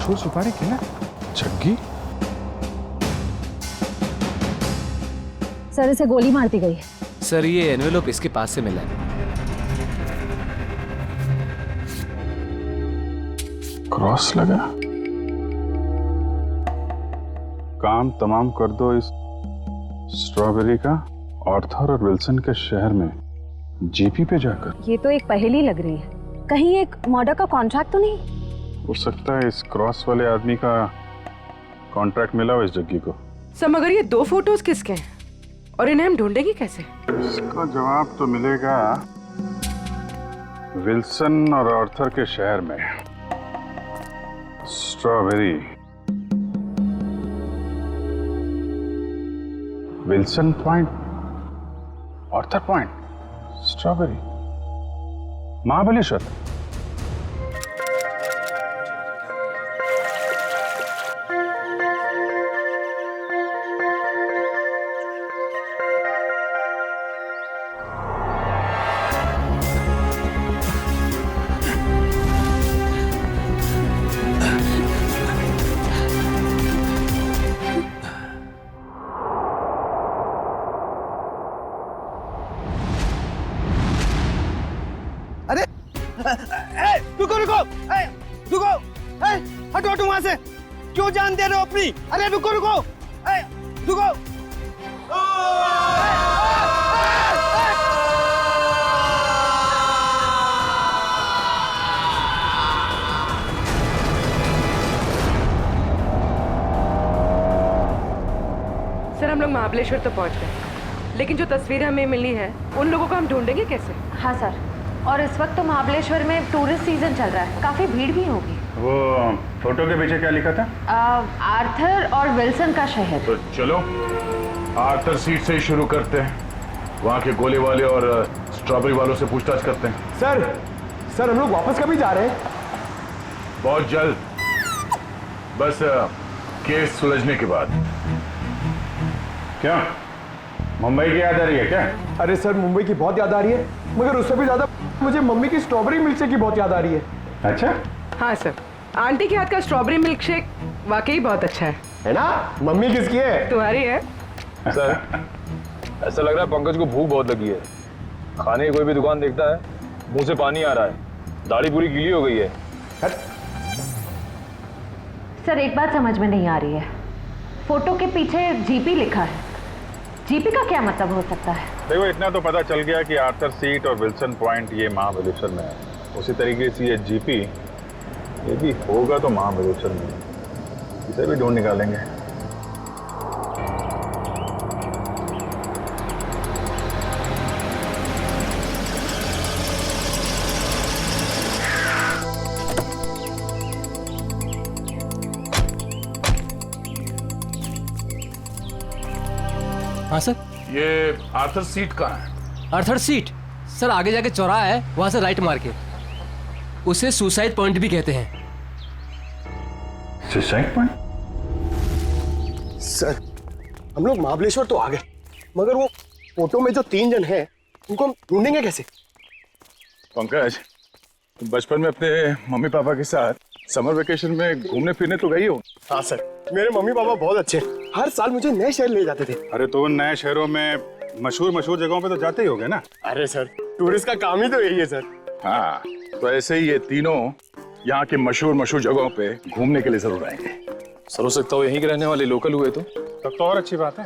मशहूर सुपारी किला जग्गी। सर इसे गोली मार दी गई है। सर ये एनवेलप इसके पास से मिला है। क्रॉस लगा। काम तमाम कर दो इस स्ट्रॉबेरी का आर्थर और विल्सन के शहर में जीपी पे जाकर। ये तो एक पहेली लग रही है, कहीं एक मर्डर का कॉन्ट्रैक्ट तो नहीं? हो सकता है इस क्रॉस वाले आदमी का कॉन्ट्रैक्ट मिला हो इस जग्गी को। सर मगर ये 2 फोटोज किसके हैं और इन्हें हम ढूंढेंगे कैसे? इसका जवाब तो मिलेगा विल्सन और आर्थर के शहर में। Strawberry, Wilson point, Arthur point, strawberry, Mahabaleshwar. रुको रुको रुको, हटो हटो वहां से, क्यों जान दे रहे हो अपनी? अरे रुको रुको रुको। सर हम लोग महाबलेश्वर तो पहुंच गए, लेकिन जो तस्वीरें हमें मिली है उन लोगों को हम ढूंढेंगे कैसे? हाँ सर, और इस वक्त तो महाबलेश्वर में टूरिस्ट सीजन चल रहा है, काफी भीड़ भी होगी। वो फोटो के पीछे क्या लिखा था? आर्थर और विल्सन का शहर। तो चलो आर्थर सीट से ही शुरू करते हैं, वहाँ के गोले वाले और स्ट्रॉबेरी वालों से पूछताछ करते हैं। सर हम लोग वापस कभी जा रहे हैं? बहुत जल्द, बस केस सुलझने के बाद। क्या मुंबई की याद आ रही है क्या? अरे सर मुंबई की बहुत याद आ रही है, मगर उससे भी ज्यादा मुझे मम्मी की स्ट्रॉबेरी मिल्क शेक की बहुत याद आ रही है। अच्छा, हाँ सर, आंटी के हाथ का स्ट्रॉबेरी मिल्क शेक वाकई बहुत अच्छा है ना? मम्मी किसकी है? तुम्हारी है। सर ऐसा लग रहा है पंकज को भूख बहुत लगी है। खाने की कोई भी दुकान देखता है मुंह से पानी आ रहा है, दाढ़ी पूरी गीली हो गई है। सर एक बात समझ में नहीं आ रही है, फोटो के पीछे जीपी लिखा है, जीपी का क्या मतलब हो सकता है? देखो इतना तो पता चल गया कि आर्थर सीट और विल्सन पॉइंट ये महाबलेश्वर में है, उसी तरीके से ये जीपी ये भी होगा तो महाबलेश्वर में, इसे भी ढूंढ निकालेंगे। हाँ सर। ये आर्थर सीट कहाँ है? आर्थर सीट सर आगे जाके चौराहा है, वहां से राइट मार के। उसे सुसाइड पॉइंट भी कहते हैं। Suicide point? सर हम लोग महाबलेश्वर तो आ गए, मगर वो फोटो में जो 3 जन हैं उनको हम ढूंढेंगे कैसे? पंकज, तुम बचपन में अपने मम्मी पापा के साथ समर वेकेशन में घूमने फिरने तो गई हो? हाँ सर, मेरे मम्मी पापा बहुत अच्छे हैं, हर साल मुझे नए शहर ले जाते थे। अरे तो उन नए शहरों में मशहूर जगहों पे तो जाते ही होगे ना? अरे सर टूरिस्ट का काम ही तो यही है सर। हाँ, तो ऐसे ही ये तीनों यहाँ के मशहूर जगहों पे घूमने के लिए जरूर आएंगे। सर हो सकता हो यहीं के रहने वाले लोकल हुए तो। तब तो और अच्छी बात है,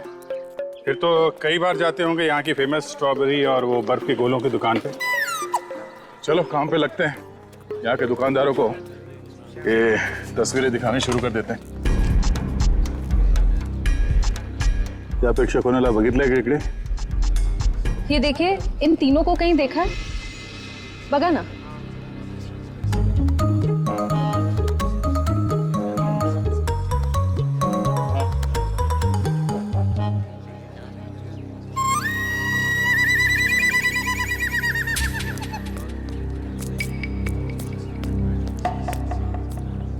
फिर तो कई बार जाते होंगे यहाँ की फेमस स्ट्रॉबेरी और वो बर्फ के गोलों की दुकान पे। चलो काम पे लगते हैं, यहाँ के दुकानदारों को ये तस्वीरें दिखानी शुरू कर देते हैं। क्या अपेक्षा कोणाला बघितलंय का इकडे? ये देखिए, इन तीनों को कहीं देखा है? बघा ना।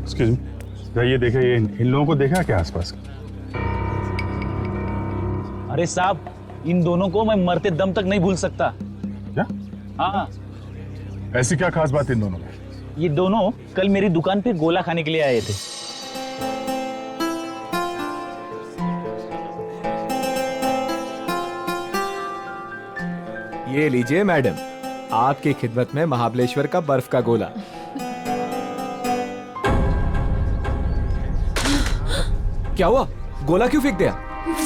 एक्सक्यूज मी, ये देखा, ये इन लोगों को देखा क्या आसपास? अरे साहब, इन दोनों को मैं मरते दम तक नहीं भूल सकता। क्या? हाँ, ऐसी क्या खास बात इन दोनों में? ये दोनों कल मेरी दुकान पे गोला खाने के लिए आए थे। ये लीजिए मैडम, आपकी खिदमत में महाबलेश्वर का बर्फ का गोला। क्या हुआ? गोला क्यों फेंक दिया?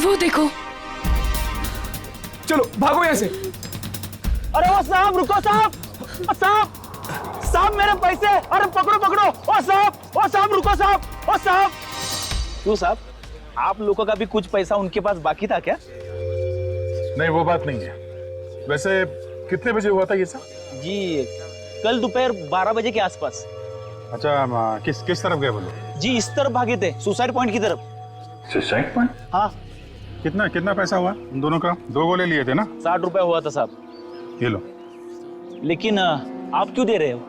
वो देखो। चलो भागो यहाँ से। अरे वो साहब, रुको साहब, साहब, साहब मेरे पैसे, अरे पकड़ो पकड़ो, ओ साहब रुको साहब, ओ साहब। क्यों साहब, आप लोगों का भी कुछ पैसा उनके पास बाकी था क्या? नहीं, वो बात नहीं है। वैसे कितने बजे हुआ था ये सब? जी कल दोपहर 12 बजे के आसपास। अच्छा, किस तरफ गए वो लोग? जी इस तरफ भागे थे, सुसाइड पॉइंट की तरफ। Suicide point? हाँ। कितना पैसा हुआ उन दोनों का? 2 गोले लिए थे ना? 60 रुपए हुआ था साहब। ये लो। लेकिन आप क्यों दे रहे हो?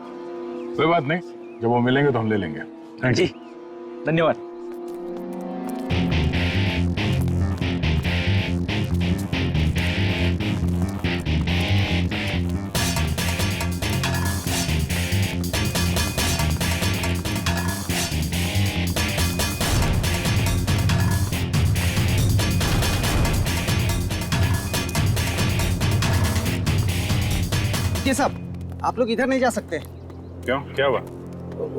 कोई बात नहीं, जब वो मिलेंगे तो हम ले लेंगे। Thank you. जी धन्यवाद। ये साहब, आप लोग इधर नहीं जा सकते। क्यों, क्या हुआ?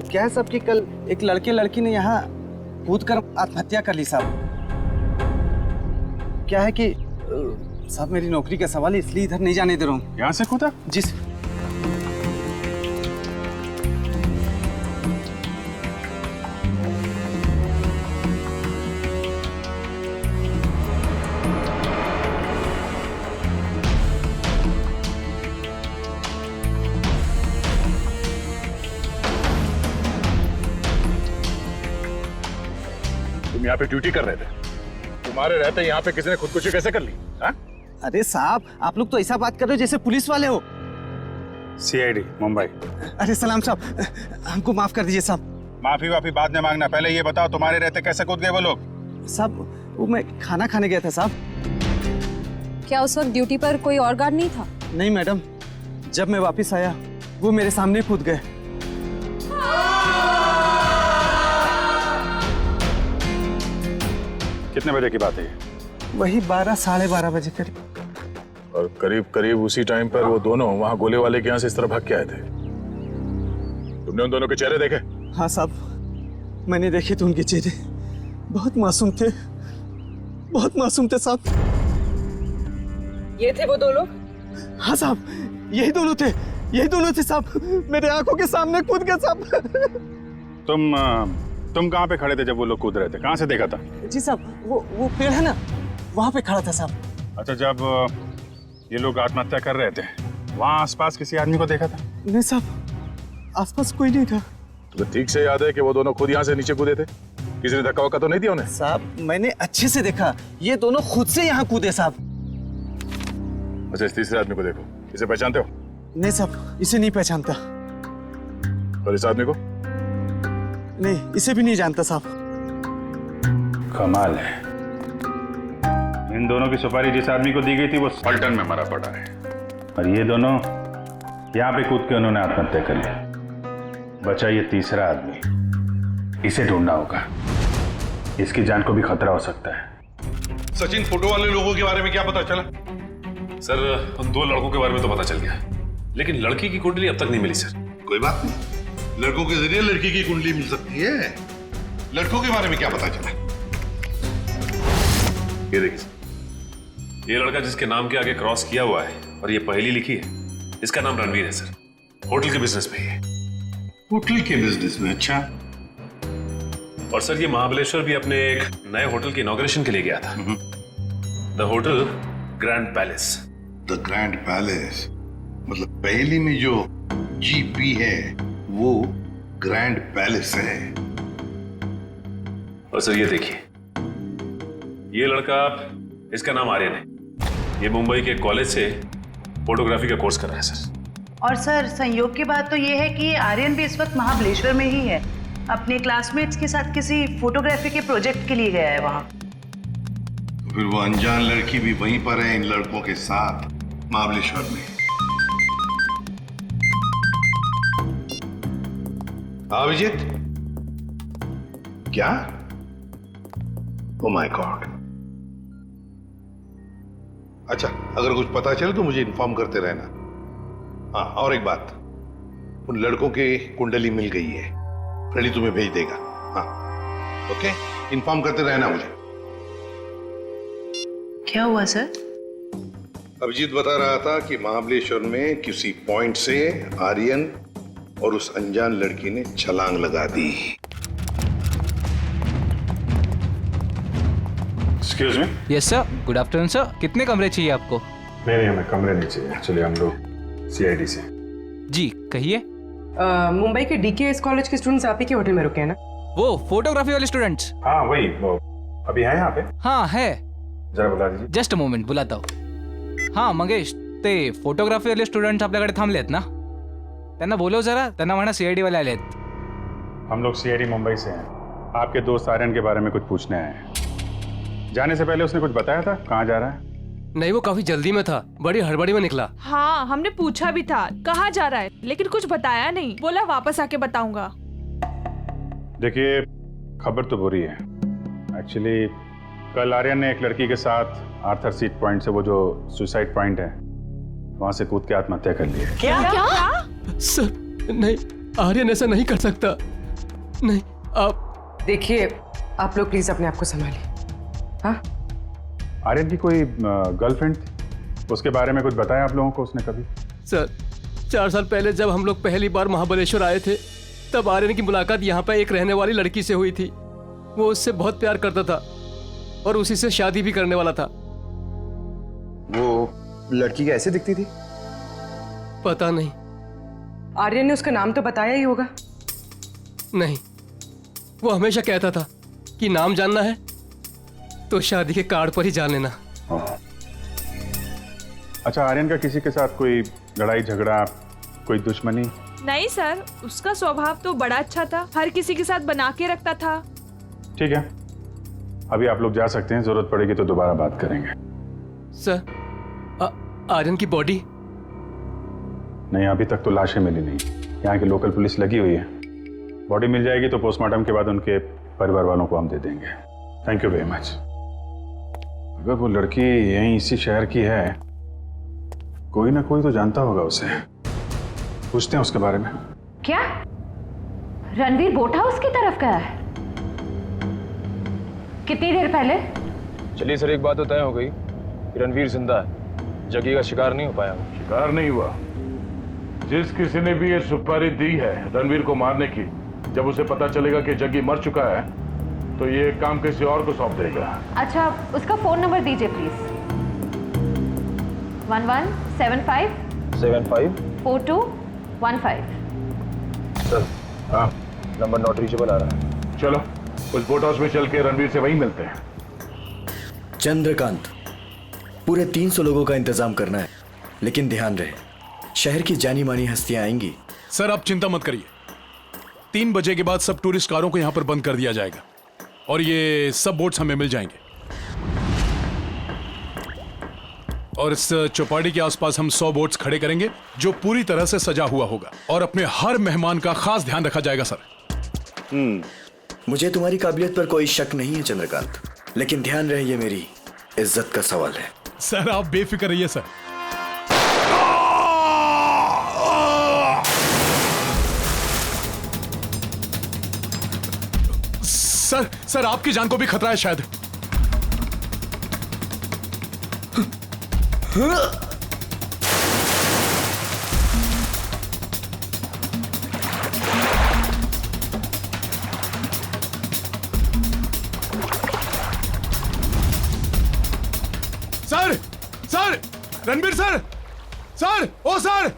क्या है साहब कि कल एक लड़की ने यहाँ कूद कर आत्महत्या कर ली साहब। क्या है कि साहब मेरी नौकरी का सवाल है, इसलिए इधर नहीं जाने दे रहा हूँ। यहाँ से कूदा? जी तुम यहाँ पे ड्यूटी कर रहे थे, तुम्हारे रहते यहाँ पे किसी ने खुदकुशी कैसे कर ली? हाँ? अरे साहब, आप लोग तो ऐसा बात कर रहे हो जैसे पुलिस वाले हो। CID मुंबई। अरे सलाम साहब, हमको माफ कर दीजिए साहब। माफी वाफी बाद में मांगना, पहले ये बताओ तुम्हारे रहते कैसे कूद गए वो लोग? साहब वो मैं खाना खाने गया था साहब। क्या उस वक्त ड्यूटी पर कोई और गार्ड नहीं था? नहीं मैडम, जब मैं वापस आया वो मेरे सामने कूद गए। कितने बजे की बात है ये? वही 12 साढ़े 12 बजे करीब। और करीब करीब उसी टाइम पर वो दोनों वहाँ गोले वाले के यहाँ से इस तरह भाग के आए थे। तुमने उन दोनों के चेहरे देखे? हाँ साहब, मैंने देखे थे उनके चेहरे, बहुत मासूम थे, बहुत मासूम थे साहब। ये थे वो दो लोग? हाँ साहब, यही दोनों थे साहब, मेरे आंखों के सामने कूद गए साहब। तुम कहाँ पे खड़े थे जब वो लोग कूद रहे थे? कहाँ से देखा था? जी साहब, वो पेड़ है ना, वहाँ पे खड़ा था साहब। अच्छा, जब ये लोग आत्महत्या कर रहे थे वहाँ आसपास किसी आदमी को देखा था? नहीं साहब, आसपास कोई नहीं था। तो ठीक से याद है कि वो दोनों खुद यहाँ से नीचे कूदे थे? किसी ने धक्का वक्का तो नहीं दिया उन्हें? साहब मैंने अच्छे से देखा, ये दोनों खुद से यहाँ कूदे साहब। अच्छा, इस तीसरे आदमी को देखो, इसे पहचानते हो? नहीं साहब, इसे नहीं पहचानता। और इस आदमी को? नहीं, इसे भी नहीं जानता साहब। कमाल है, इन दोनों की सुपारी जिस आदमी को दी गई थी वो पलटन में मरा पड़ा है, और ये दोनों यहाँ पे कूद के उन्होंने आत्महत्या कर ली। बचा ये तीसरा आदमी, इसे ढूंढना होगा, इसकी जान को भी खतरा हो सकता है। सचिन, फोटो वाले लोगों के बारे में क्या पता चला? सर, उन 2 लड़कों के बारे में तो पता चल गया, लेकिन लड़की की कुंडली अब तक नहीं मिली सर। कोई बात नहीं, लड़कों के जरिए लड़की की कुंडली मिल सकती है। लड़कों के बारे में क्या पता चला? ये देखिए, ये लड़का जिसके नाम के आगे क्रॉस किया हुआ है और ये पहेली लिखी है, इसका नाम रणवीर है सर। होटल के बिजनेस में है। होटल के बिजनेस में? अच्छा। और सर, ये महाबलेश्वर भी अपने एक नए होटल के इनॉग्रेशन के लिए गया था। The hotel grand palace. The grand palace मतलब पहेली में जो GP है वो ग्रैंड पैलेस है। और सर ये देखिए, ये लड़का, इसका नाम आर्यन है। ये मुंबई के कॉलेज से फोटोग्राफी का कोर्स कर रहा है सर। और सर, संयोग की बात तो ये है कि आर्यन भी इस वक्त महाबलेश्वर में ही है, अपने क्लासमेट्स के साथ किसी फोटोग्राफी के प्रोजेक्ट के लिए गया है वहां। तो फिर वो अनजान लड़की भी वहीं पर है इन लड़कों के साथ महाबलेश्वर में। अभिजीत, क्या? ओह माय गॉड, अच्छा, अगर कुछ पता चले तो मुझे इन्फॉर्म करते रहना। हाँ, और एक बात, उन लड़कों की कुंडली मिल गई है, फ्रेडी तुम्हें भेज देगा। हाँ, ओके, इन्फॉर्म करते रहना मुझे। क्या हुआ सर? अभिजीत बता रहा था कि महाबलेश्वर में किसी पॉइंट से आर्यन और उस अनजान लड़की ने छलांग लगा दी। Excuse me. Yes sir, good afternoon sir. कितने कमरे चाहिए आपको? नहीं, हमें कमरे नहीं चाहिए। एक्चुअली हम लोग सीआईडी से। जी कहिए। मुंबई के डीकेएस कॉलेज के स्टूडेंट्स आप ही के होटल में रुके हैं ना? वो फोटोग्राफी वाले स्टूडेंट्स? हाँ वही, वो अभी है यहाँ पे? हाँ है। जरा बुला दीजिए। जस्ट अ मोमेंट, बुलाता हूँ। हाँ मंगेश, ते फोटोग्राफी वाले स्टुडंट्स आपल्याकडे थांबलेत ना? त्यांना बोलव जरा, त्यांना म्हणा सीआईडी वाले आलेत। हम लोग सीआईडी मुंबई से हैं। आपके दोस्त आर्यन के बारे में कुछ पूछने आए हैं। जाने से पहले उसने कुछ बताया था कहाँ जा रहा है? नहीं, वो काफी जल्दी में था, बड़ी हड़बड़ी में निकला। हाँ, हमने पूछा भी था कहाँ जा रहा है, लेकिन कुछ बताया नहीं। बोला वापस आके बताऊंगा। देखिए, खबर तो बुरी है। एक्चुअली कल आर्यन ने एक लड़की के साथ आर्थर सीट पॉइंट से, वो जो सुसाइड पॉइंट है, वहां से कूद के आत्महत्या कर ली है। क्या? सर नहीं, आर्यन ऐसा नहीं कर सकता। नहीं, आप देखिए, आप लोग प्लीज अपने आप को संभालिए। हाँ, आर्यन की कोई गर्लफ्रेंड थी, उसके बारे में कुछ बताया आप लोगों को उसने कभी? सर, 4 साल पहले जब हम लोग पहली बार महाबलेश्वर आए थे, तब आर्यन की मुलाकात यहाँ पे एक रहने वाली लड़की से हुई थी। वो उससे बहुत प्यार करता था और उसी से शादी भी करने वाला था। वो लड़की कैसे दिखती थी? पता नहीं। आर्यन ने उसका नाम तो बताया ही होगा। नहीं, वो हमेशा कहता था कि नाम जानना है तो शादी के कार्ड पर ही जान लेना। अच्छा, आर्यन का किसी के साथ कोई लड़ाई झगड़ा, कोई दुश्मनी? नहीं सर, उसका स्वभाव तो बड़ा अच्छा था, हर किसी के साथ बना के रखता था। ठीक है, अभी आप लोग जा सकते हैं, जरूरत पड़ेगी तो दोबारा बात करेंगे। सर, आर्यन की बॉडी? नहीं, अभी तक तो लाशें मिली नहीं। यहाँ की लोकल पुलिस लगी हुई है। बॉडी मिल जाएगी तो पोस्टमार्टम के बाद उनके परिवार वालों को हम दे देंगे। Thank you very much. अगर वो लड़की यहीं इसी शहर की है, कोई ना कोई तो जानता होगा उसे। पूछते हैं उसके बारे में। क्या रणवीर बोट हाउस की तरफ गया है? कितनी देर पहले? चलिए सर, एक बात तो तय हो गई कि रणवीर जिंदा है, जग्गी का शिकार नहीं हो पाया। शिकार नहीं हुआ। जिस किसी ने भी ये सुपारी दी है रणवीर को मारने की, जब उसे पता चलेगा कि जग्गी मर चुका है, तो ये काम किसी और को सौंप देगा। अच्छा, उसका फोन नंबर दीजिए प्लीज। 1175 4215। सर, हाँ, नंबर नॉट रीचेबल आ रहा है। चलो उस बोट हाउस में चल के रणवीर से वहीं मिलते हैं। चंद्रकांत, पूरे 300 लोगों का इंतजाम करना है, लेकिन ध्यान रहे शहर की जानी मानी हस्तियां आएंगी। सर आप चिंता मत करिए, 3 बजे के बाद सब टूरिस्ट कारों को यहाँ पर बंद कर दिया जाएगा और ये सब बोट्स हमें मिल जाएंगे। और इस चौपाटी के आसपास हम 100 बोट्स खड़े करेंगे जो पूरी तरह से सजा हुआ होगा और अपने हर मेहमान का खास ध्यान रखा जाएगा। सर मुझे तुम्हारी काबिलियत पर कोई शक नहीं है चंद्रकांत, लेकिन ध्यान रहे ये मेरी इज्जत का सवाल है। सर आप बेफिक्र रहिए। सर सर सर आपकी जान को भी खतरा है शायद। Sir sir Ranbir sir sir ओ सर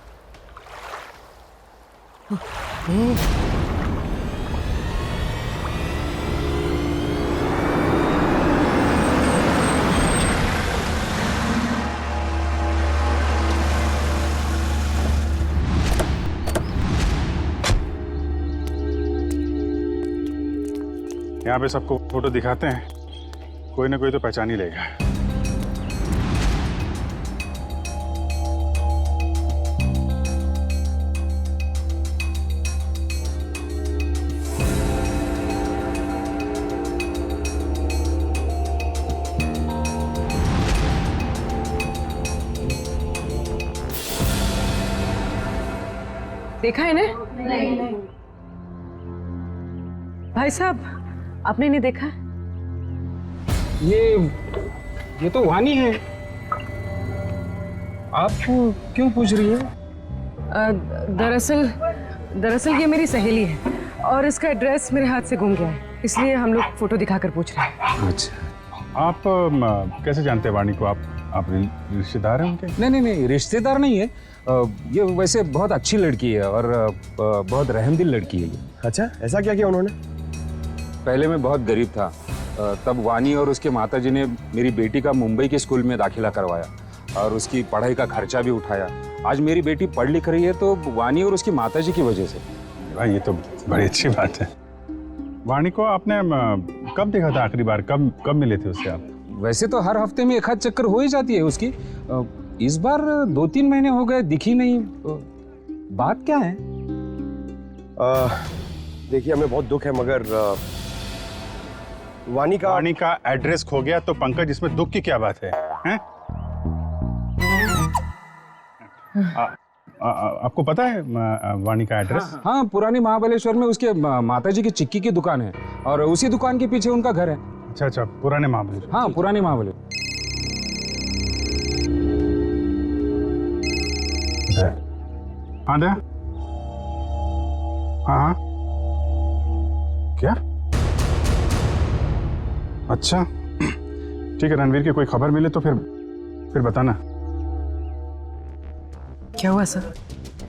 यहाँ पे सबको फोटो दिखाते हैं, कोई ना कोई तो पहचान ही लेगा। देखा है ना? नहीं। भाई साहब, आपने नहीं देखा? ये तो वानी है। आप क्यों पूछ रही है? दरअसल ये मेरी सहेली है और इसका एड्रेस मेरे हाथ से गुम गया है, इसलिए हम लोग फोटो दिखाकर पूछ रहे हैं। अच्छा, आप कैसे जानते हैं वाणी को? आप रिश्तेदार हैं उनके? नहीं, रिश्तेदार नहीं है। ये वैसे बहुत अच्छी लड़की है और बहुत रहमदिल लड़की है ये। अच्छा, ऐसा क्या किया उन्होंने? पहले मैं बहुत गरीब था, तब वानी और उसके माताजी ने मेरी बेटी का मुंबई के स्कूल में दाखिला करवाया और उसकी पढ़ाई का खर्चा भी उठाया। आज मेरी बेटी पढ़ लिख रही है तो वानी और उसकी माताजी की वजह से। भाई ये तो बड़ी अच्छी बात है। वाणी को आपने कब देखा था आखिरी बार? कब मिले थे उससे आप? वैसे तो हर हफ्ते में एक आध चक्कर हो ही जाती है उसकी। इस बार 2-3 महीने हो गए, दिखी नहीं। बात क्या है? देखिए, हमें बहुत दुख है मगर वाणी का एड्रेस खो गया तो पंकज इसमें दुख की क्या बात है? हैं? आपको पता है वाणी का एड्रेस? हाँ, पुरानी महाबलेश्वर में उसके माताजी की चिक्की की दुकान है और उसी दुकान के पीछे उनका घर है। अच्छा, पुराने महाबलेश्वर। हाँ, पुराने महाबलेश्वर। हाँ दया, हाँ क्या? अच्छा ठीक है, रणवीर की कोई खबर मिले तो फिर बताना। क्या हुआ सर?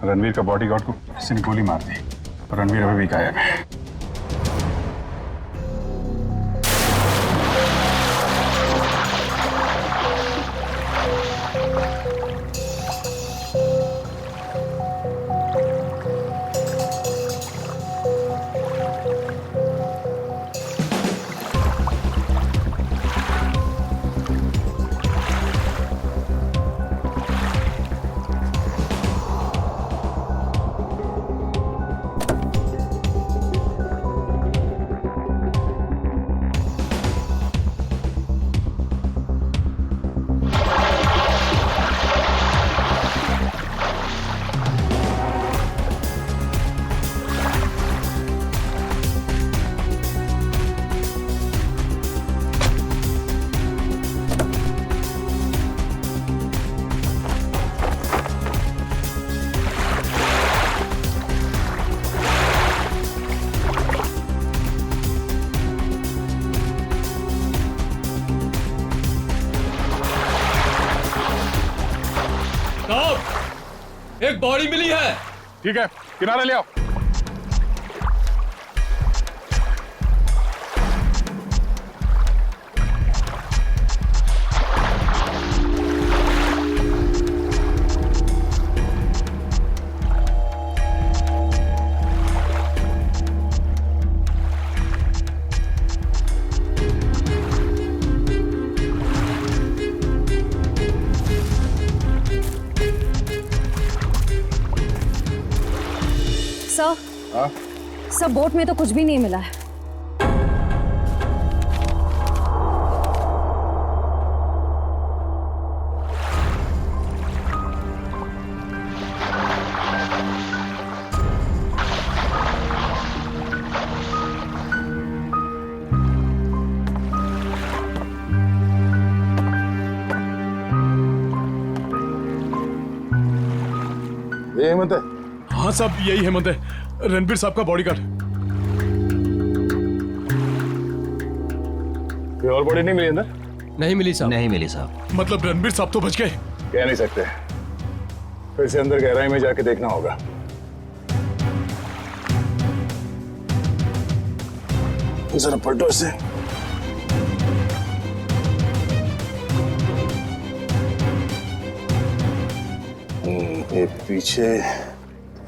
रणवीर का बॉडीगार्ड को किसी ने गोली मार दी और रणवीर अभी भी गायब है। एक बॉडी मिली है। ठीक है, किनारे ले आओ। सर, बोट में तो कुछ भी नहीं मिला है। ये हेमंत है? हाँ साहब, यही हेमंत है, रणबीर साहब का बॉडीगार्ड। कोई और बॉडी नहीं मिली अंदर? नहीं मिली साहब। नहीं मिली साहब। मतलब रणबीर साहब तो बच गए? कह नहीं सकते, फिर से अंदर गहराई में जाके देखना होगा। जरा पलटो इसे। ये पीछे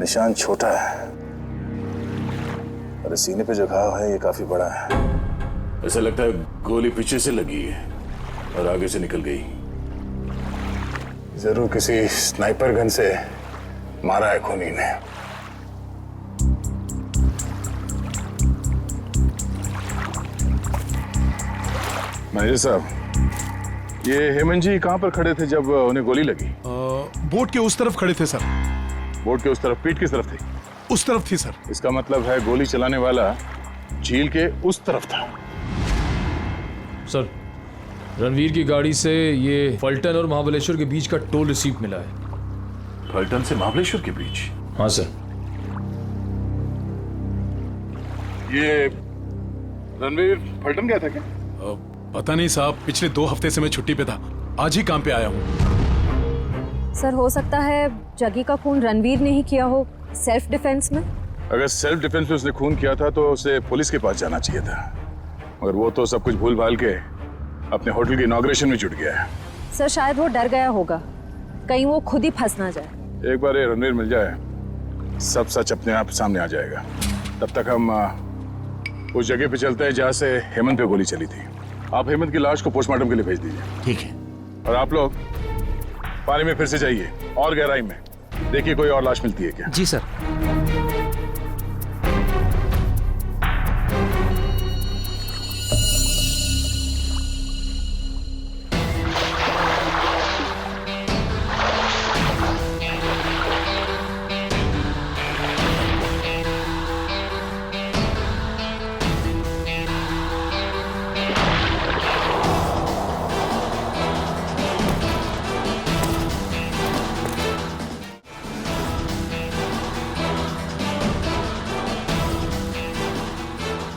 निशान छोटा है और सीने पे जो घाव है ये काफी बड़ा है। ऐसा लगता है गोली पीछे से लगी है और आगे से निकल गई। जरूर किसी स्नाइपर गन से मारा है खूनी ने। मैनेजर साहब, ये हेमंत जी कहां पर खड़े थे जब उन्हें गोली लगी? बोट के उस तरफ खड़े थे सर। बोट के उस तरफ, पीठ किस तरफ थी? उस तरफ थी सर। इसका मतलब है गोली चलाने वाला झील के उस तरफ था। सर, रणवीर की गाड़ी से ये फलटन और महाबलेश्वर के बीच का टोल रिसीप्ट मिला है। फलटन से महाबलेश्वर के बीच? हाँ सर। ये रणवीर फलटन गया था क्या? पता नहीं साहब, पिछले 2 हफ्ते से मैं छुट्टी पे था, आज ही काम पे आया हूँ। सर हो सकता है जगी का खून रणवीर ने ही किया हो, सेल्फ डिफेंस में। अगर सेल्फ डिफेंस में उसने खून किया था तो उसे पुलिस के पास जाना चाहिए था, मगर वो तो सब कुछ भूल भाल के अपने होटल के इनॉग्रेशन में जुट गया है। सर शायद वो डर गया होगा, कहीं वो खुद ही फंस ना जाए। एक बार ये रणवीर मिल जाए, सब सच अपने आप सामने आ जाएगा। तब तक हम उस जगह पे चलते हैं जहाँ से हेमंत पे गोली चली थी। आप हेमंत की लाश को पोस्टमार्टम के लिए भेज दीजिए। ठीक है। और आप लोग पानी में फिर से जाइए और गहराई में, देखिए कोई और लाश मिलती है क्या। जी सर।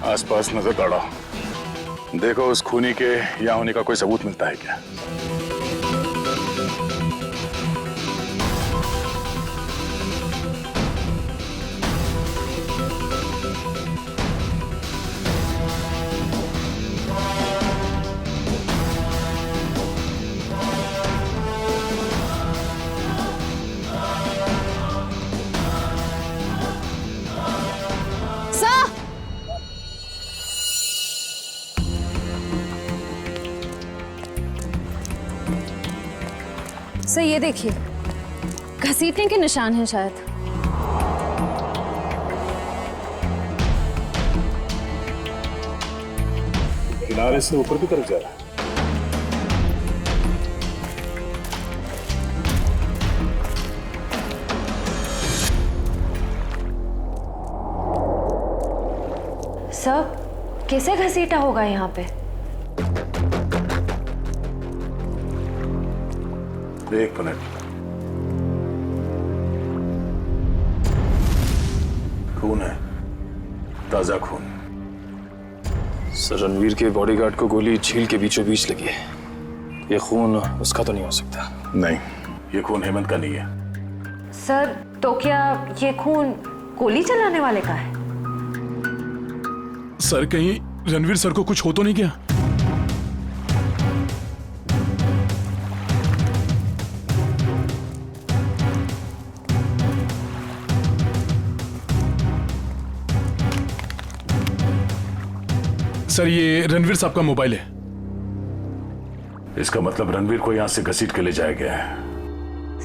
आसपास नजर दौड़ाओ, देखो उस खूनी के यहाँ होने का कोई सबूत मिलता है क्या। सर ये देखिए, घसीटने के निशान हैं शायद। किनारे से ऊपर की तरफ जा रहा है। सर कैसे घसीटा होगा यहाँ पे? एक मिनट, खून है, ताजा खून। सर रणवीर के बॉडीगार्ड को गोली झील के बीचों बीच लगी है, ये खून उसका तो नहीं हो सकता। नहीं, ये खून हेमंत का नहीं है। सर तो क्या ये खून गोली चलाने वाले का है? सर कहीं रणवीर सर को कुछ हो तो नहीं गया? सर ये रणवीर साहब का मोबाइल है। इसका मतलब रणवीर को यहां से घसीट के ले जाया गया है।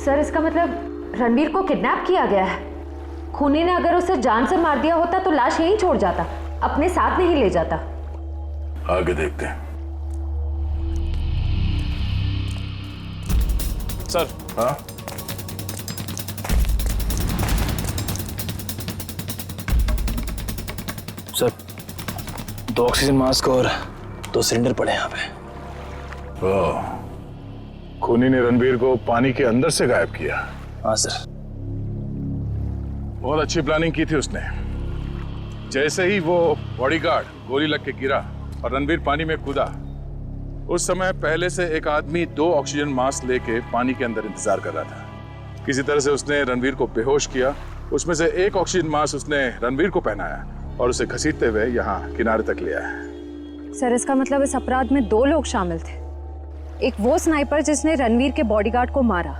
सर इसका मतलब रणवीर को किडनैप किया गया है। खूनी ने अगर उसे जान से मार दिया होता तो लाश यहीं छोड़ जाता, अपने साथ नहीं ले जाता। आगे देखते हैं। सर। हाँ, सर 2 ऑक्सीजन मास्क और 2 सिलेंडर पड़े हैं यहाँ पे। खूनी ने रणवीर को पानी के अंदर से गायब किया। हाँ सर। बहुत अच्छी प्लानिंग की थी उसने। जैसे ही वो बॉडीगार्ड गोली लग के गिरा और रणवीर पानी में कूदा, उस समय पहले से एक आदमी 2 ऑक्सीजन मास्क लेके पानी के अंदर इंतजार कर रहा था। किसी तरह से उसने रणवीर को बेहोश किया, उसमें से एक ऑक्सीजन मास्क उसने रणवीर को पहनाया और उसे घसीटते हुए यहाँ किनारे तक ले आया। सर इसका मतलब इस अपराध में 2 लोग शामिल थे, एक वो स्नाइपर जिसने रणवीर के बॉडीगार्ड को मारा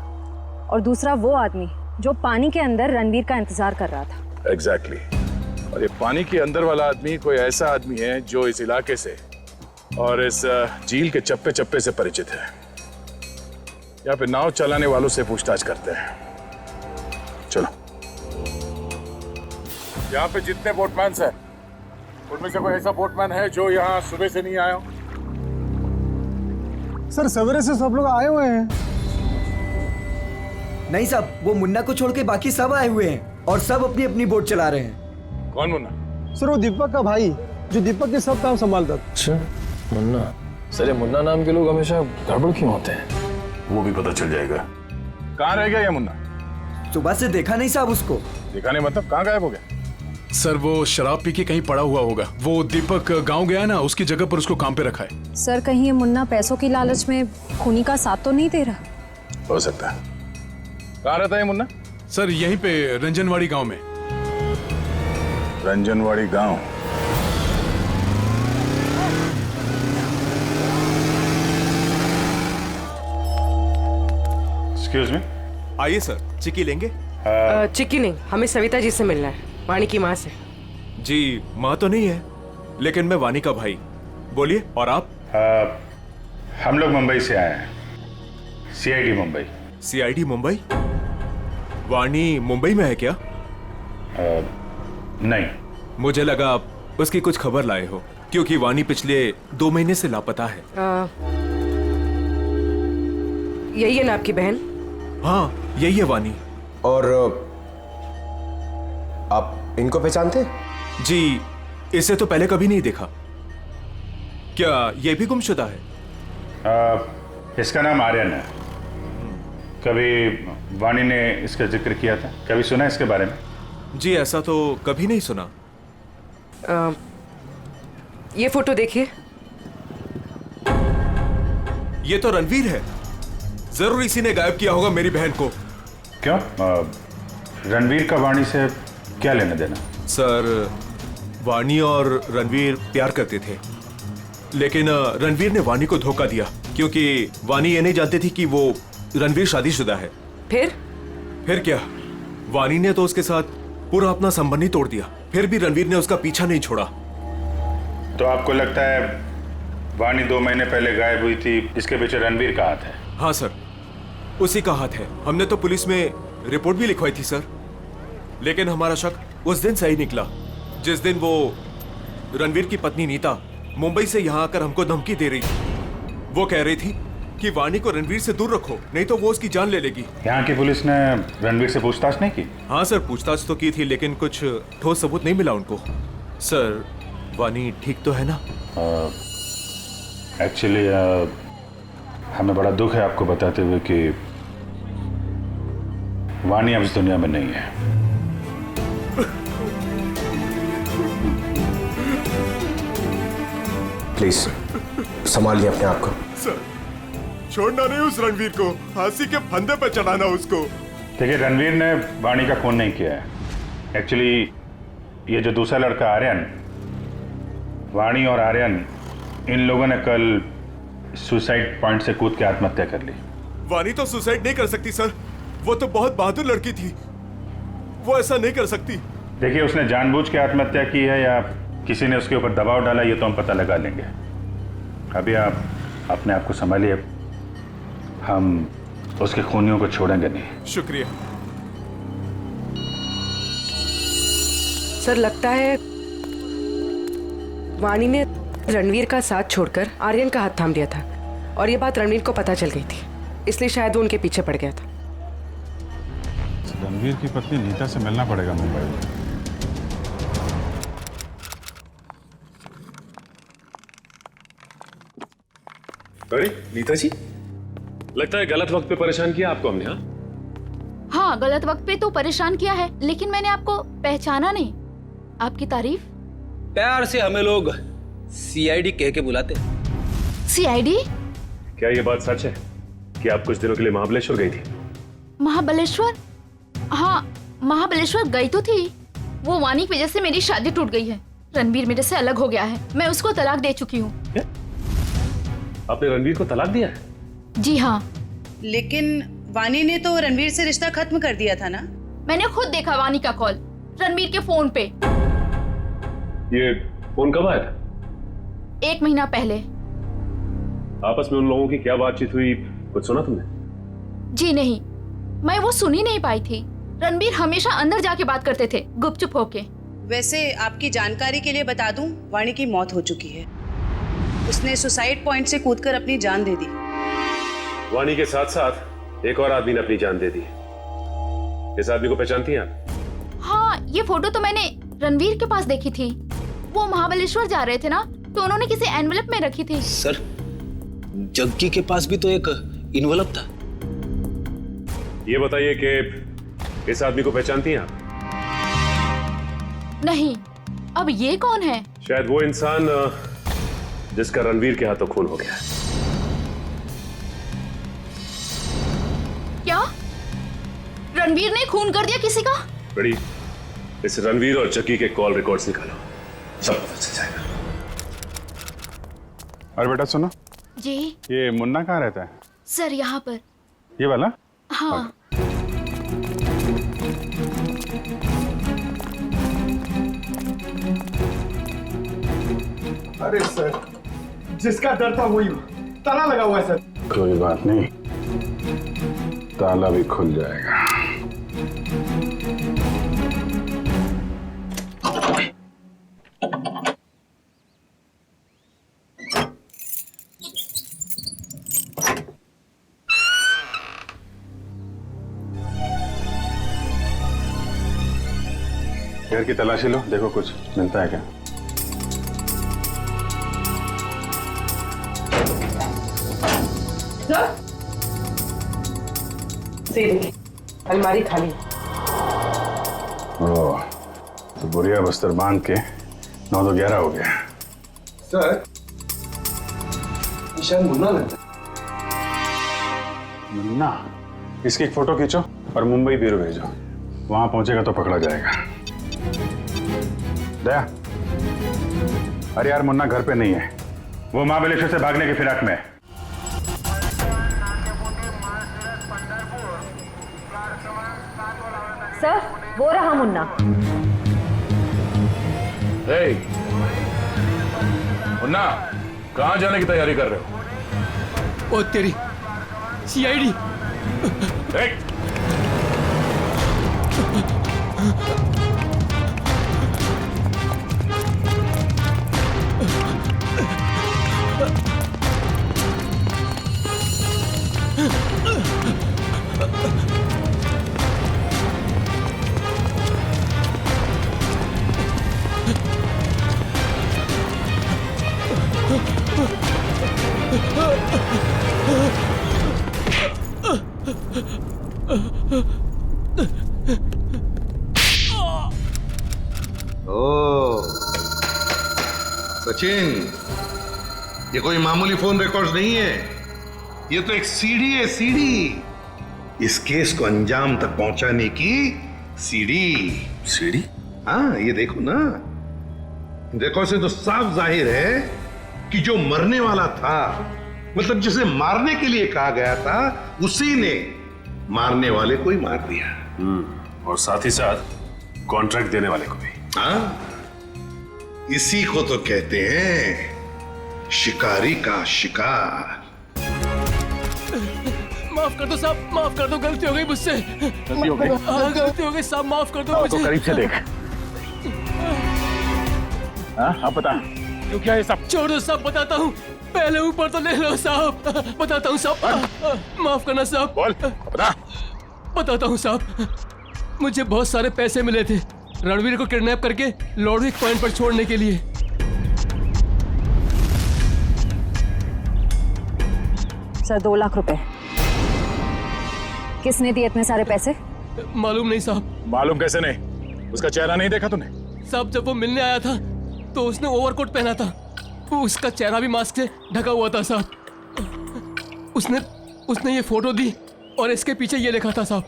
और दूसरा वो आदमी जो पानी के अंदर रणवीर का इंतजार कर रहा था। एग्जैक्टली। और ये पानी के अंदर वाला आदमी कोई ऐसा आदमी है जो इस इलाके से और इस झील के चप्पे चप्पे से परिचित है। यहाँ पे नाव चलाने वालों से पूछताछ करते हैं। चलो। यहाँ पे जितने बोटमैन हैं, उनमें से कोई ऐसा बोटमैन है जो यहाँ सुबह से नहीं आया हो? सर सवेरे से सब लोग आए हुए हैं। नहीं साहब, वो मुन्ना को छोड़ के बाकी सब आए हुए हैं और सब अपनी अपनी बोट चला रहे हैं। कौन मुन्ना? सर वो दीपक का भाई, जो दीपक के सब काम संभालता था। अच्छा, मुन्ना। सर ये मुन्ना नाम के लोग हमेशा गड़बड़ क्यों होते हैं? वो भी पता चल जाएगा। कहाँ रह गया ये मुन्ना? सुबह से देखा नहीं साहब उसको। देखा नहीं मतलब कहाँ गायब हो गया? सर वो शराब पी के कहीं पड़ा हुआ होगा। वो दीपक गांव गया ना, उसकी जगह पर उसको काम पे रखा है। सर कहीं ये मुन्ना पैसों की लालच में खूनी का साथ तो नहीं दे रहा? हो सकता है। कहाँ रहता है मुन्ना? सर यहीं पे रंजनवाड़ी गांव में। रंजनवाड़ी गांव? Excuse me. आइए सर, चिक्की लेंगे? चिक्की नहीं, हमें सविता जी से मिलना है, वाणी की माँ से। जी माँ तो नहीं है, लेकिन मैं वाणी का भाई। बोलिए। और आप? हम लोग मुंबई से आए हैं, सीआईडी मुंबई। सीआईडी मुंबई? वाणी मुंबई में है क्या? नहीं। मुझे लगा आप उसकी कुछ खबर लाए हो, क्योंकि वाणी पिछले 2 महीने से लापता है। यही है ना आपकी बहन? हाँ यही है वाणी। और आप इनको पहचानते? जी इसे तो पहले कभी नहीं देखा। क्या ये भी गुमशुदा है? इसका नाम आर्यन है। कभी वाणी ने इसका जिक्र किया था? कभी सुना इसके बारे में? जी ऐसा तो कभी नहीं सुना। ये फोटो देखिए। ये तो रणवीर है। जरूर इसी ने गायब किया होगा मेरी बहन को। क्यों? रणवीर का वाणी से क्या लेना देना? सर वाणी और रणवीर प्यार करते थे, लेकिन रणवीर ने वाणी को धोखा दिया, क्योंकि वाणी ये नहीं जानती थी कि वो रणवीर शादीशुदा है। फिर क्या, वाणी ने तो उसके साथ पूरा अपना संबंध ही तोड़ दिया। फिर भी रणवीर ने उसका पीछा नहीं छोड़ा। तो आपको लगता है वाणी 2 महीने पहले गायब हुई थी, इसके पीछे रणवीर का हाथ है? हाँ सर, उसी का हाथ है। हमने तो पुलिस में रिपोर्ट भी लिखवाई थी सर, लेकिन हमारा शक उस दिन सही निकला जिस दिन वो रणवीर की पत्नी नीता मुंबई से यहाँ आकर हमको धमकी दे रही थी। वो कह रही थी कि वाणी को रणवीर से दूर रखो, नहीं तो वो उसकी जान ले लेगी। यहाँ की पुलिस ने रणवीर से पूछताछ नहीं की? हाँ सर, पूछताछ तो की थी, लेकिन कुछ ठोस सबूत नहीं मिला उनको। सर वाणी ठीक तो है ना? एक्चुअली हमें बड़ा दुख है आपको बताते हुए कि वाणी अब इस दुनिया में नहीं है। प्लीज संभालिए अपने आप को। सर छोड़ना नहीं उस रणवीर को, फांसी के फंदे पे चढ़ाना उसको। देखिए रणवीर ने वाणी का खून नहीं किया है। एक्चुअली ये जो दूसरा लड़का आर्यन, वाणी और आर्यन, इन लोगों ने कल सुसाइड पॉइंट से कूद के आत्महत्या कर ली। वाणी तो सुसाइड नहीं कर सकती सर, वो तो बहुत बहादुर लड़की थी, वो ऐसा नहीं कर सकती। देखिए उसने जानबूझ के आत्महत्या की है या किसी ने उसके ऊपर दबाव डाला, ये तो हम पता लगा लेंगे। अभी आप अपने आप को संभालिए, हम उसके खूनियों को छोड़ेंगे नहीं। शुक्रिया सर। लगता है वाणी ने रणवीर का साथ छोड़कर आर्यन का हाथ थाम लिया था, और ये बात रणवीर को पता चल गई थी, इसलिए शायद वो उनके पीछे पड़ गया था। रणवीर की पत्नी नीता से मिलना पड़ेगा मुंबई में। अरे नीता जी, लगता है गलत वक्त पे परेशान किया आपको हमने। हाँ, गलत वक्त पे तो परेशान किया है, लेकिन मैंने आपको पहचाना नहीं। आपकी तारीफ? प्यार से हमें लोग सीआईडी कह के बुलाते। सीआईडी? क्या ये बात सच है कि आप कुछ दिनों के लिए महाबलेश्वर गई थी? महाबलेश्वर? हाँ, महाबलेश्वर गई तो थी। वो वाणी की वजह से मेरी शादी टूट गई है। रणवीर मेरे से अलग हो गया है, मैं उसको तलाक दे चुकी हूँ। आपने रणवीर को तलाक दिया है? जी हाँ। लेकिन वाणी ने तो रणवीर से रिश्ता खत्म कर दिया था ना? मैंने खुद देखा वाणी का कॉल रणवीर के फोन पे। ये फोन कब आया था? 1 महीना पहले। आपस में उन लोगों की क्या बातचीत हुई, कुछ सुना तुमने? जी नहीं, मैं वो सुन ही नहीं पाई थी। रणवीर हमेशा अंदर जाके बात करते थे, गुपचुप होके। वैसे आपकी जानकारी के लिए बता दूं, वाणी की मौत हो चुकी है। उसने सुसाइड पॉइंट से कूदकर अपनी जान दे दी। वाणी के साथ साथ एक और आदमी ने अपनी जान दे दी। इस आदमी को पहचानती हैं आप? हाँ, ये फोटो तो मैंने रणवीर के पास देखी थी। वो महाबलेश्वर जा रहे थे ना, तो उन्होंने किसी एनवेलप में रखी थी। सर, जग्गी के पास भी तो एक इन्वेलप था। ये बताइए कि इस आदमी को पहचानती हैं आप? नहीं। अब ये कौन है? शायद वो इंसान जिसका रणवीर के हाथों खून हो गया। क्या रणवीर ने खून कर दिया किसी का? बड़ी, इस रणवीर और जग्गी के कॉल रिकॉर्ड्स निकालो, सब पता चल जाएगा। और बेटा सुनो, जी ये मुन्ना कहाँ रहता है? सर, यहाँ पर। ये वाला? हाँ। अरे सर, जिसका डर था वही ताला लगा हुआ है सर। कोई बात नहीं, ताला भी खुल जाएगा। घर की तलाशी लो, देखो कुछ मिलता है क्या। अलमारी खाली। ओह, तो बुढ़िया बस्तर बांध के 9 तो 11 हो गया। सर, शायद मुन्ना लगता है। मुन्ना? इसकी एक फोटो खींचो और मुंबई ब्यूरो भेजो, वहां पहुंचेगा तो पकड़ा जाएगा। दया, अरे यार मुन्ना घर पे नहीं है, वो महाबलेश्वर से भागने की फिराक में है। सर, वो रहा मुन्ना। मुन्ना, कहाँ जाने की तैयारी कर रहे हो? ओ तेरी सीआईडी। ओ सचिन, ये कोई मामूली फोन रिकॉर्ड्स नहीं है, ये तो एक सीडी है, सीडी। इस केस को अंजाम तक पहुंचाने की सीडी। सीडी? हाँ, ये देखो ना, रिकॉर्ड से तो साफ जाहिर है कि जो मरने वाला था, मतलब जिसे मारने के लिए कहा गया था, उसी ने मारने वाले को ही मार दिया। और साथ ही साथ कॉन्ट्रैक्ट देने वाले को भी। हाँ, इसी को तो कहते हैं शिकारी का शिकार। माफ कर दो साहब, माफ कर दो, गलती हो गई मुझसे। गलती हो गई? हाँ, गलती हो गई साहब, माफ कर दो मुझे। तो करीब से देख। हाँ, अब बता क्यों क्या है सब? छोड़ दो साहब, बताता हूँ। पहले ऊपर तो ले लो साहब, बताता हूँ साहब। माफ करना साहब। बोल, बता। बताता हूँ साहब, मुझे बहुत सारे पैसे मिले थे रणवीर को किडनैप करके लॉर्डविक पॉइंट पर छोड़ने के लिए। सर, 2 लाख रुपए। किसने दिए इतने सारे पैसे? मालूम नहीं साहब। मालूम कैसे नहीं? उसका चेहरा नहीं देखा तूने? साहब, जब वो मिलने आया था तो उसने ओवरकोट पहना था, वो उसका चेहरा भी मास्क से ढका हुआ था साहब। उसने ये फोटो दी और इसके पीछे ये लिखा था साहब,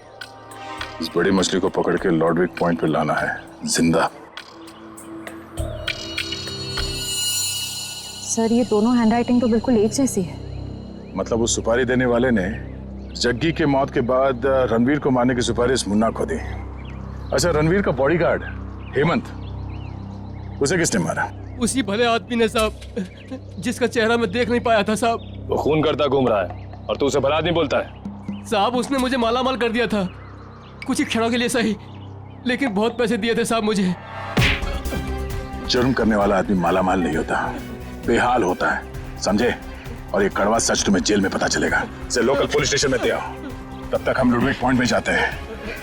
इस बड़ी मछली को पकड़ के लॉर्डविक पॉइंट पे लाना है जिंदा। सर, ये दोनों हैंडराइटिंग तो बिल्कुल एक जैसी है। मतलब उस सुपारी देने वाले ने जग्गी के मौत के बाद रणवीर को मारने की सुपारी मुन्ना को दी। अच्छा, रणवीर का बॉडीगार्ड हेमंत, उसे किसने मारा? उसी भले आदमी ने साहब, जिसका चेहरा मैं देख नहीं पाया था साहब। वो खून करता घूम रहा है और तू उसे भला आदमी बोलता है? साहब, उसने मुझे मालामाल कर दिया था, कुछ ही क्षणों के लिए सही, लेकिन बहुत पैसे दिए थे साहब मुझे। जुर्म करने वाला आदमी मालामाल नहीं होता, बेहाल होता है, समझे? और ये कड़वा सच तुम्हें जेल में पता चलेगा। इसे लोकल पुलिस स्टेशन में ले आओ। तब तक हम लुडविक पॉइंट में जाते हैं।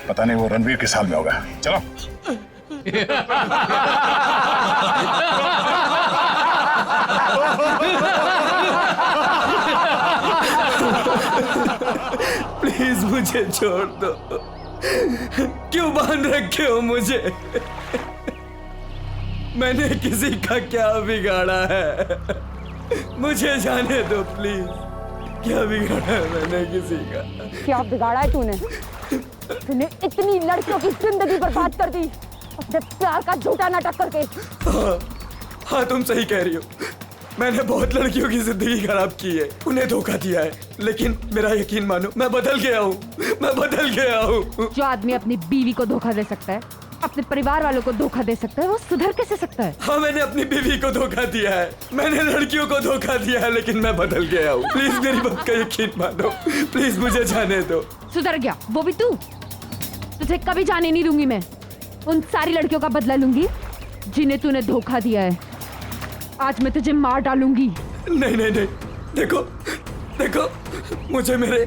पता नहीं वो रणवीर किस हाल में होगा। चलो। प्लीज मुझे छोड़ दो। क्यों बांध रखे हो मुझे? मैंने किसी का क्या बिगाड़ा है? मुझे जाने दो प्लीज। क्या बिगाड़ा है मैंने किसी का? क्या बिगाड़ा है तूने? तूने इतनी लड़कियों की जिंदगी बर्बाद कर दी अपने प्यार का झूठा नाटक करके। हाँ तुम सही कह रही हो। मैंने बहुत लड़कियों की जिंदगी खराब की है, उन्हें धोखा दिया है, लेकिन मेरा यकीन मानो मैं बदल गया हूँ। मैं बदल गया हूँ। जो आदमी अपनी बीवी को धोखा दे सकता है, अपने परिवार वालों को धोखा दे सकता है, वो सुधर कैसे सकता है? हाँ मैंने अपनी बीवी को धोखा दिया है, मैंने लड़कियों को धोखा दिया है, लेकिन मैं बदल गया हूँ। प्लीज मेरी बात का यकीन मानो, प्लीज मुझे जाने दो। सुधर गया वो भी तू? तुझे कभी जाने नहीं दूंगी मैं। उन सारी लड़कियों का बदला लूंगी जिन्हें तूने धोखा दिया है। आज मैं तुझे मार डालूंगी। नहीं नहीं नहीं, देखो देखो, मुझे मेरे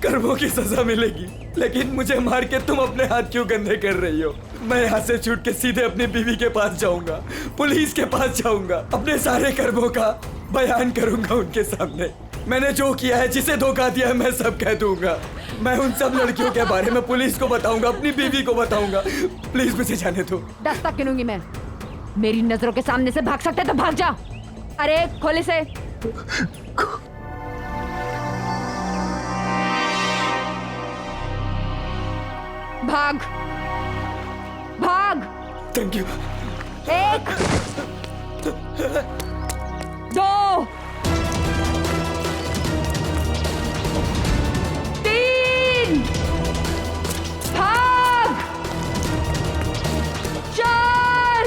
कर्मों की सजा मिलेगी, लेकिन मुझे मार के तुम अपने हाथ क्यों गंदे कर रही हो? मैं यहाँ से छूट के सीधे अपनी बीवी के पास जाऊंगा, पुलिस के पास जाऊंगा, अपने सारे कर्मों का बयान करूंगा उनके सामने। मैंने जो किया है, जिसे धोखा दिया है, मैं सब कह दूंगा। मैं उन सब लड़कियों के बारे में पुलिस को बताऊंगा, अपनी बीवी को बताऊंगा। प्लीज मुझे जाने दो। दस्तक गिनूंगी मैं। मेरी नजरों के सामने से भाग सकते तो भाग जा। अरे खोले से। भाग भाग। Thank you. 1 2 3 भाग। 4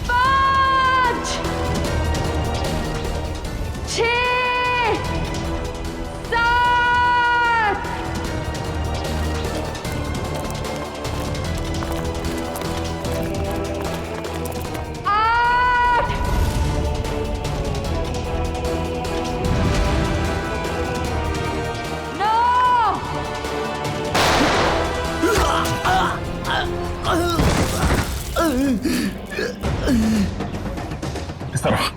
5 6 7 8 इस तरफ।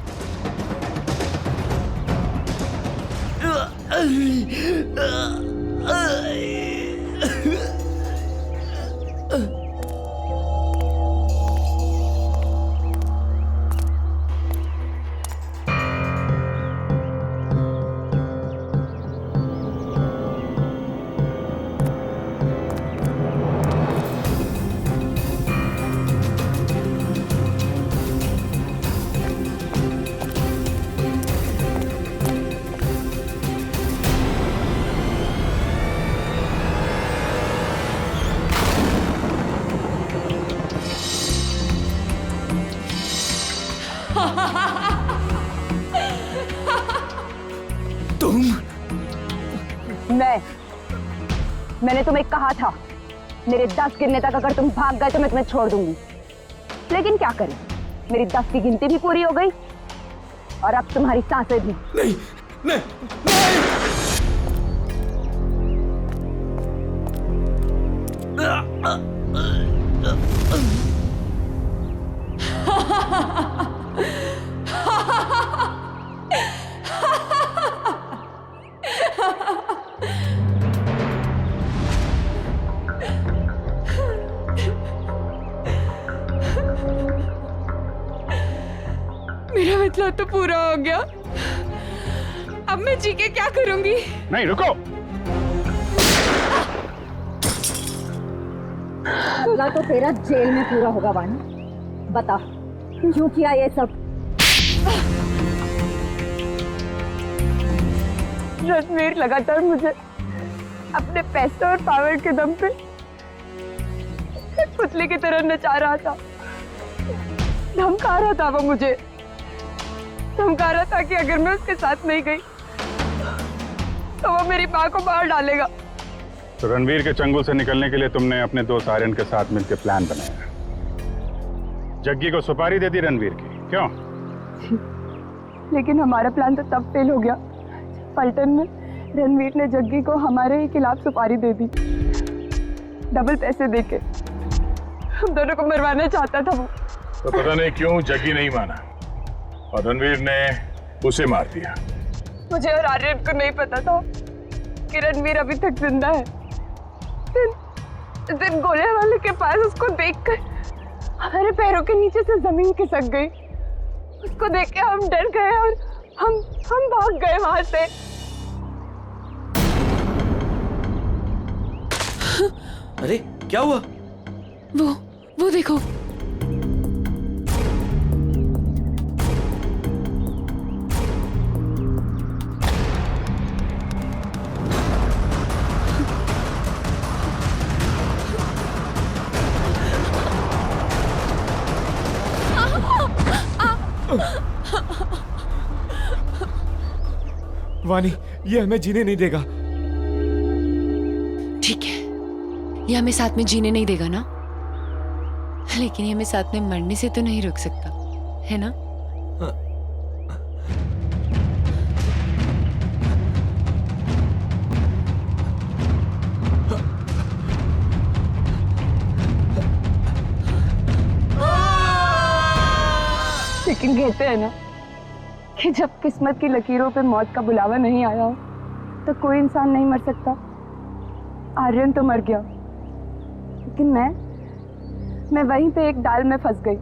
मैंने तुम्हें कहा था मेरे 10 गिनने तक अगर तुम भाग गए तो मैं तुम्हें छोड़ दूंगी, लेकिन क्या करें, मेरी 10 की गिनती भी पूरी हो गई और अब तुम्हारी सांसें भी। नहीं नहीं मेरा मतलब तो पूरा हो गया। अब मैं जी के क्या करूंगी? नहीं रुको। अगला तो तेरा जेल में पूरा होगा वानी। बता क्यों किया ये सब? रणवीर लगातार मुझे अपने पैसे और पावर के दम पे पुतले की तरह नचा रहा था। धमका रहा था वो मुझे, धमका रहा था कि अगर मैं उसके साथ नहीं गई तो वो मेरी माँ को मार डालेगा। तो रणवीर के चंगुल से निकलने के लिए तुमने अपने दोस्त आर्यन के साथ मिलकर प्लान बनाया, जग्गी को सुपारी दे दी रणवीर की, क्यों? लेकिन हमारा प्लान तो तब फेल हो गया पलटन में रणवीर ने जग्गी को हमारे ही खिलाफ सुपारी दे दी, डबल पैसे देके। हम दोनों को मरवाना चाहता था वो। तो पता नहीं क्यों जग्गी नहीं माना और रणवीर ने उसे मार दिया। मुझे और आर्यन को नहीं पता था कि रणवीर अभी तक जिंदा है। दिन गोले वाले के पास उसको देखकर हमारे पैरों के नीचे से जमीन खिसक गई। उसको देख के हम डर गए और हम भाग गए वहां से। अरे क्या हुआ? वो देखो। वानी, ये हमें जीने नहीं देगा। ठीक है, ये हमें साथ में जीने नहीं देगा ना, लेकिन ये हमें साथ में मरने से तो नहीं रोक सकता, है ना? लेकिन कहते हैं ना कि जब किस्मत की लकीरों पे मौत का बुलावा नहीं आया हो तो कोई इंसान नहीं मर सकता। आर्यन तो मर गया, लेकिन मैं वहीं पे एक डाल में फंस गई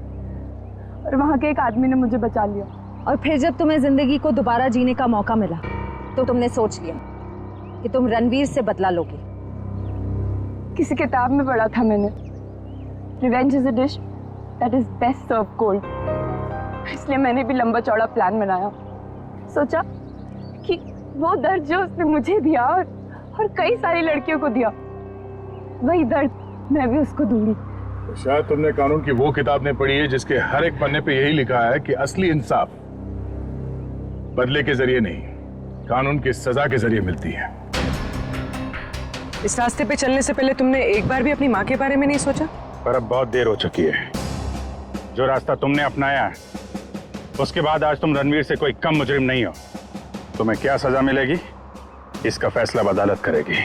और वहां के एक आदमी ने मुझे बचा लिया। और फिर जब तुम्हें जिंदगी को दोबारा जीने का मौका मिला तो तुमने सोच लिया कि तुम रणवीर से बदला लोगे। किसी किताब में पढ़ा था मैंने, revenge is a dish that is best serve cold. इसलिए मैंने भी लंबा चौड़ा प्लान बनाया। सोचा कि वो दर्द जो उसने मुझे दिया और कई सारी लड़कियों को दिया, वही दर्द मैं भी उसको दूंगी। तो शायद तुमने कानून की वो किताब ने पढ़ी है जिसके हर एक पन्ने पे यही लिखा है कि असली इंसाफ बदले के जरिए नहीं, कानून की सजा के जरिए मिलती है। इस रास्ते पे चलने से पहले तुमने एक बार भी अपनी माँ के बारे में नहीं सोचा? पर अब बहुत देर हो चुकी है। जो रास्ता तुमने अपनाया है उसके बाद आज तुम रणवीर से कोई कम मुजरिम नहीं हो। तुम्हें क्या सजा मिलेगी इसका फैसला अदालत करेगी।